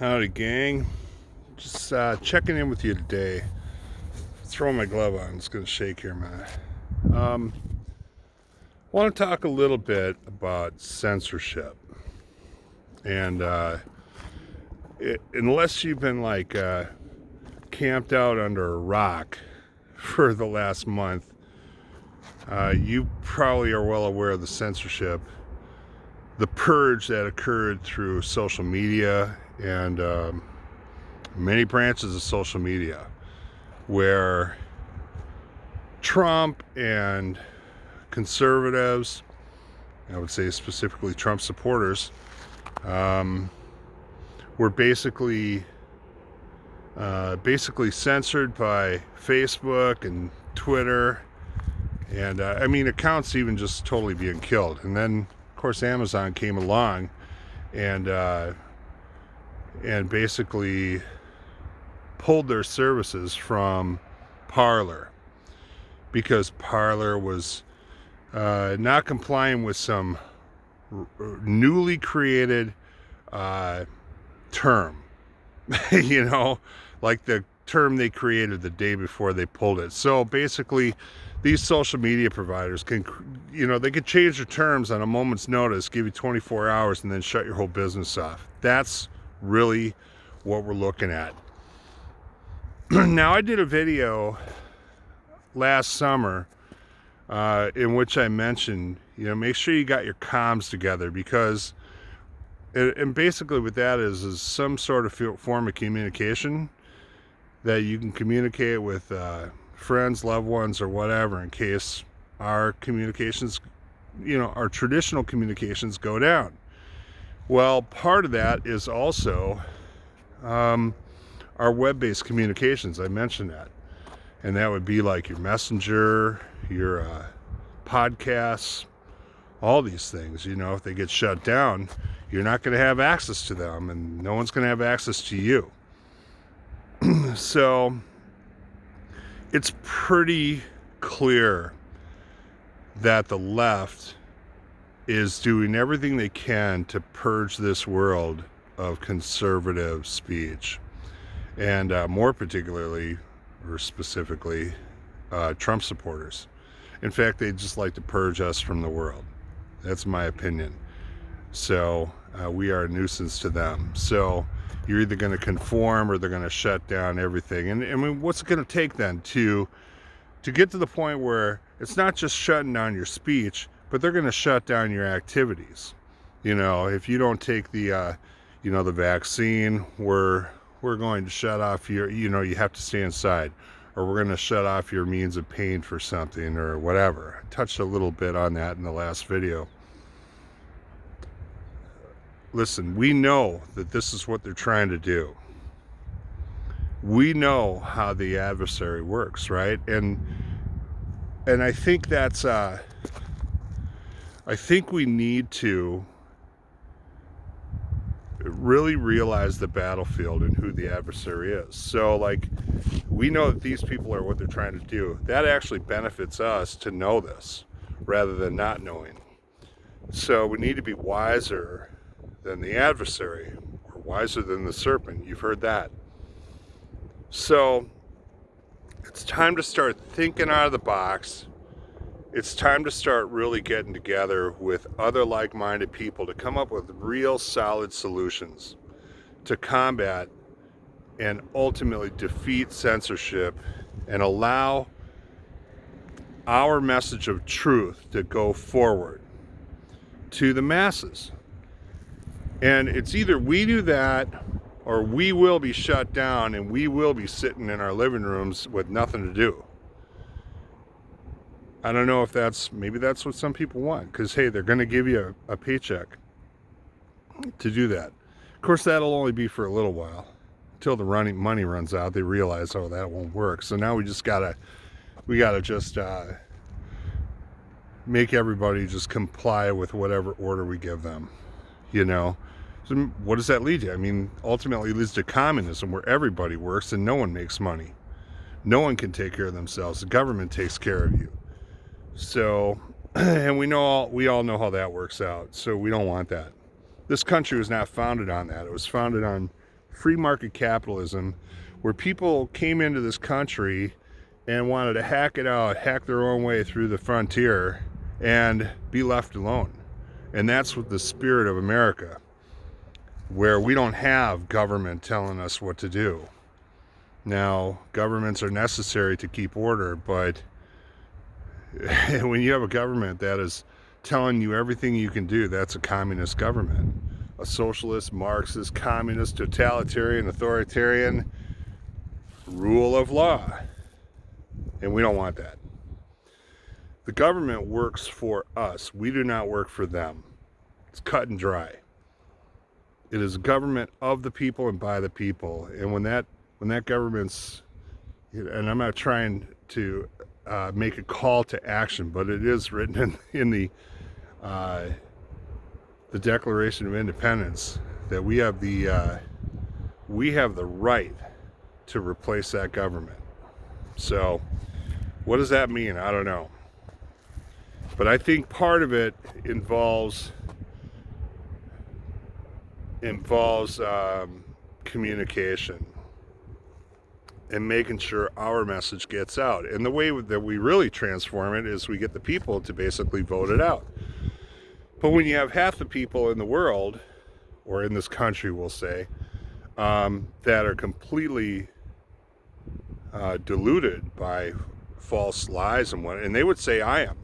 Howdy, gang. Just checking in with you today. Throwing my glove on. It's going to shake here, man. Want to talk a little bit about censorship. And unless you've been camped out under a rock for the last month, you probably are well aware of the censorship, the purge that occurred through social media and many branches of social media, where Trump and conservatives, I would say specifically Trump supporters, were basically censored by Facebook and Twitter, and accounts even just totally being killed. And then, of course, Amazon came along and basically pulled their services from Parler because Parler was not complying with some newly created term, like the term they created the day before they pulled it. So basically, these social media providers can, they could change their terms on a moment's notice, give you 24 hours, and then shut your whole business off. That's really what we're looking at. Now, I did a video last summer in which I mentioned, make sure you got your comms together, because, and basically what that is some sort of form of communication that you can communicate with friends, loved ones, or whatever, in case our communications, our traditional communications go down. Well, part of that is also our web-based communications. I mentioned that. And that would be like your messenger, your podcasts, all these things. If they get shut down, you're not going to have access to them, and no one's going to have access to you. So it's pretty clear that the left is doing everything they can to purge this world of conservative speech, and more particularly or specifically Trump supporters. In fact, they just like to purge us from the world. That's my opinion. So we are a nuisance to them. So you're either going to conform or they're going to shut down everything. And I mean, what's it going to take then to get to the point where it's not just shutting down your speech, but they're going to shut down your activities? If you don't take the the vaccine, we're going to shut off your, you have to stay inside, or we're going to shut off your means of paying for something or whatever. I touched a little bit on that in the last video. Listen, we know that this is what they're trying to do. We know how the adversary works, right? And I think that's I think we need to really realize the battlefield and who the adversary is. So we know that these people are what they're trying to do. That actually benefits us to know this rather than not knowing. So we need to be wiser than the adversary, or wiser than the serpent. You've heard that. So it's time to start thinking out of the box. It's time to start really getting together with other like-minded people to come up with real solid solutions to combat and ultimately defeat censorship and allow our message of truth to go forward to the masses. And it's either we do that, or we will be shut down and we will be sitting in our living rooms with nothing to do. I don't know if maybe that's what some people want, because, hey, they're going to give you a paycheck to do that. Of course, that'll only be for a little while, until the money runs out. They realize, oh, that won't work. So now we gotta just make everybody just comply with whatever order we give them. So what does that lead to? I mean, ultimately it leads to communism, where everybody works and no one makes money. No one can take care of themselves. The government takes care of you. So, and we all know how that works out. So we don't want that. This country was not founded on that. It was founded on free market capitalism, where people came into this country and wanted to hack it out, hack their own way through the frontier, and be left alone. And that's what the spirit of America, where we don't have government telling us what to do. Now, governments are necessary to keep order, but when you have a government that is telling you everything you can do, that's a communist government. A socialist, Marxist, communist, totalitarian, authoritarian rule of law. And we don't want that. The government works for us. We do not work for them. It's cut and dry. It is a government of the people and by the people. And when that government's, and I'm not trying to make a call to action, but it is written in the Declaration of Independence that we have the right to replace that government. So what does that mean? I don't know. But I think part of it involves communication and making sure our message gets out. And the way that we really transform it is we get the people to basically vote it out. But when you have half the people in the world, or in this country, we'll say, that are completely deluded by false lies and they would say I am.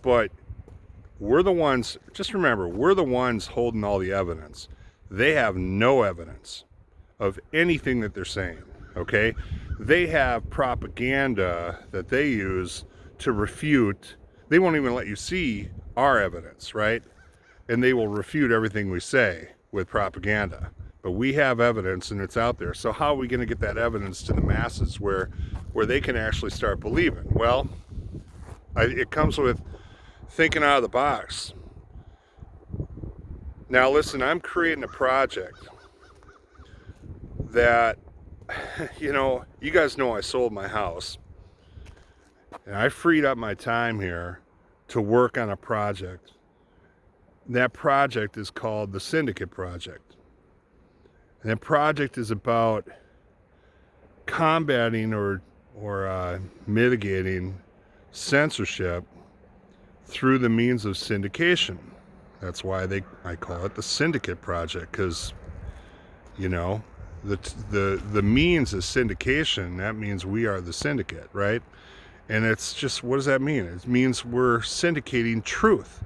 But we're the ones, just remember, we're the ones holding all the evidence. They have no evidence of anything that they're saying, okay? They have propaganda that they use to refute. They won't even let you see our evidence, right? And they will refute everything we say with propaganda. But we have evidence and it's out there. So how are we going to get that evidence to the masses where they can actually start believing? Well, it comes with thinking out of the box. Now listen, I'm creating a project that, you guys know I sold my house. And I freed up my time here to work on a project. That project is called the Syndicate Project. And that project is about combating or mitigating censorship through the means of syndication. That's why I call it the Syndicate Project, because the means is syndication. That means we are the syndicate, right? And it's just, what does that mean? It means we're syndicating truth.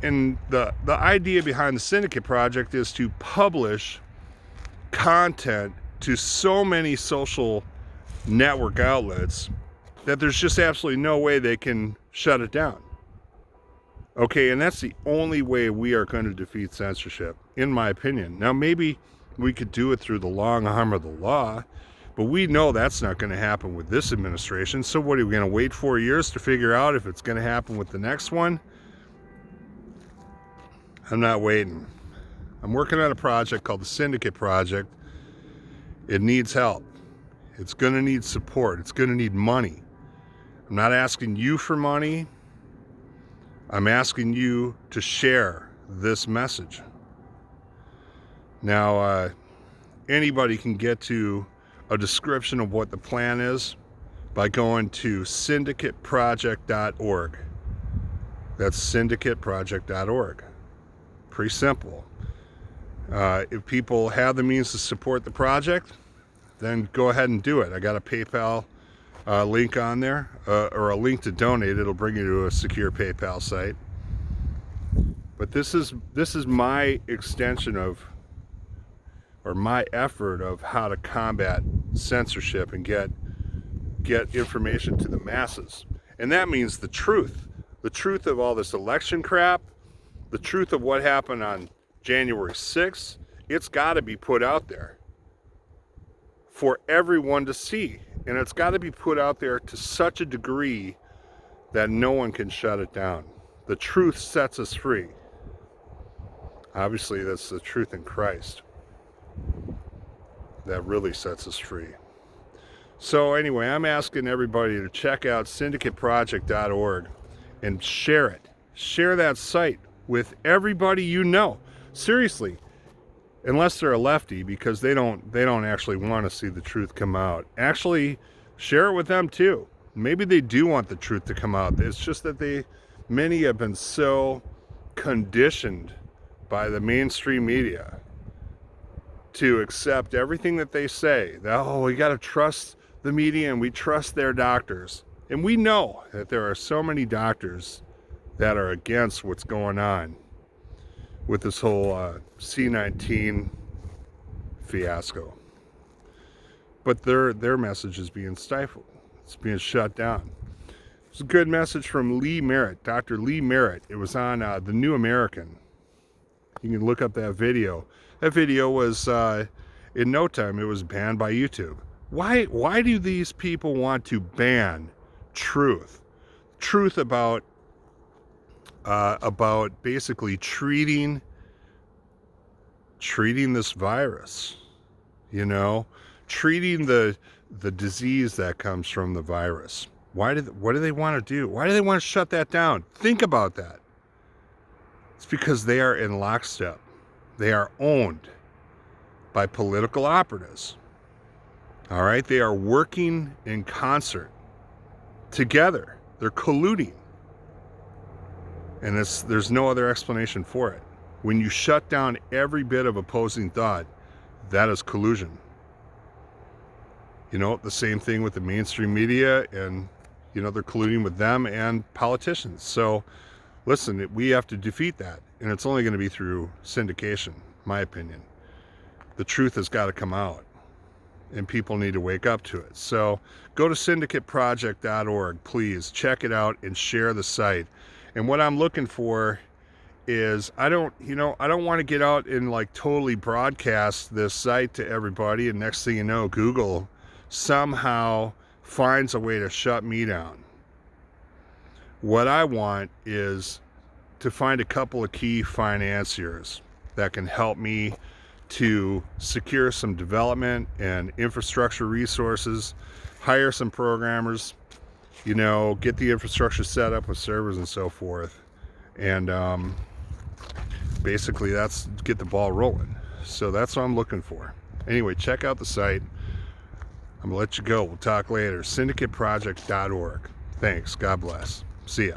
And the idea behind the Syndicate Project is to publish content to so many social network outlets that there's just absolutely no way they can shut it down. Okay, and that's the only way we are going to defeat censorship, in my opinion. Now, maybe we could do it through the long arm of the law, but we know that's not going to happen with this administration. So what, are we going to wait 4 years to figure out if it's going to happen with the next one? I'm not waiting. I'm working on a project called the Syndicate Project. It needs help. It's going to need support. It's going to need money. I'm not asking you for money. I'm asking you to share this message. Now, anybody can get to a description of what the plan is by going to syndicateproject.org. That's syndicateproject.org. Pretty simple. If people have the means to support the project, then go ahead and do it. I got a PayPal link on there, or a link to donate. It'll bring you to a secure PayPal site. But this is my extension of, or my effort of how to combat censorship and get information to the masses. And that means the truth of all this election crap, the truth of what happened on January 6th. It's got to be put out there for everyone to see. And it's got to be put out there to such a degree that no one can shut it down. The truth sets us free. Obviously, that's the truth in Christ that really sets us free. So anyway, I'm asking everybody to check out syndicateproject.org and share it. Share that site with everybody you know. Seriously, unless they're a lefty, because they don't actually want to see the truth come out. Actually, share it with them too. Maybe they do want the truth to come out. It's just that many have been so conditioned by the mainstream media to accept everything that they say. That, oh, we got to trust the media and we trust their doctors. And we know that there are so many doctors that are against what's going on with this whole C-19 fiasco. But their message is being stifled. It's being shut down. It's a good message from Lee Merritt, Dr. Lee Merritt. It was on The New American. You can look up that video. That video was, in no time, it was banned by YouTube. Why do these people want to ban truth? Truth about basically treating this virus, you know, treating the disease that comes from the virus. What do they want to do? Why do they want to shut that down? Think about that. It's because they are in lockstep. They are owned by political operatives. All right? They are working in concert together. They're colluding. And there's no other explanation for it. When you shut down every bit of opposing thought, that is collusion. You know, the same thing with the mainstream media, and, you know, they're colluding with them and politicians. So, listen, we have to defeat that. And it's only going to be through syndication, my opinion. The truth has got to come out. And people need to wake up to it. So, go to syndicateproject.org, please. Check it out and share the site. And what I'm looking for is, I don't want to get out and like totally broadcast this site to everybody, and next thing you know, Google somehow finds a way to shut me down. What I want is to find a couple of key financiers that can help me to secure some development and infrastructure resources, hire some programmers, you know, get the infrastructure set up with servers and so forth. And basically that's get the ball rolling. So that's what I'm looking for. Anyway, check out the site. I'm gonna let you go. We'll talk later. syndicateproject.org. Thanks. God bless. See ya.